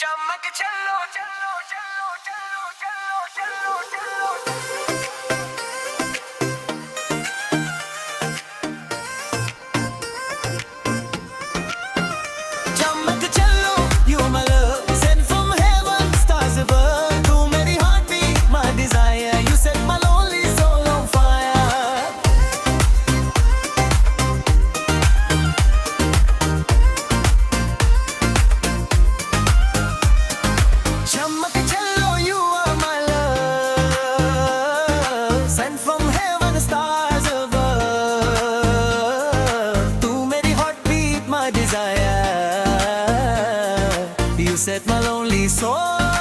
चमक चलो चलो चलो चलो चलो चलो चलो चमक चलो you my love sent from heaven stars above तू मेरी heartbeat my desire you set my lonely soul on fire चमक चलो you are my love sent from heaven stars above तू मेरी heartbeat my desire you set my lonely soul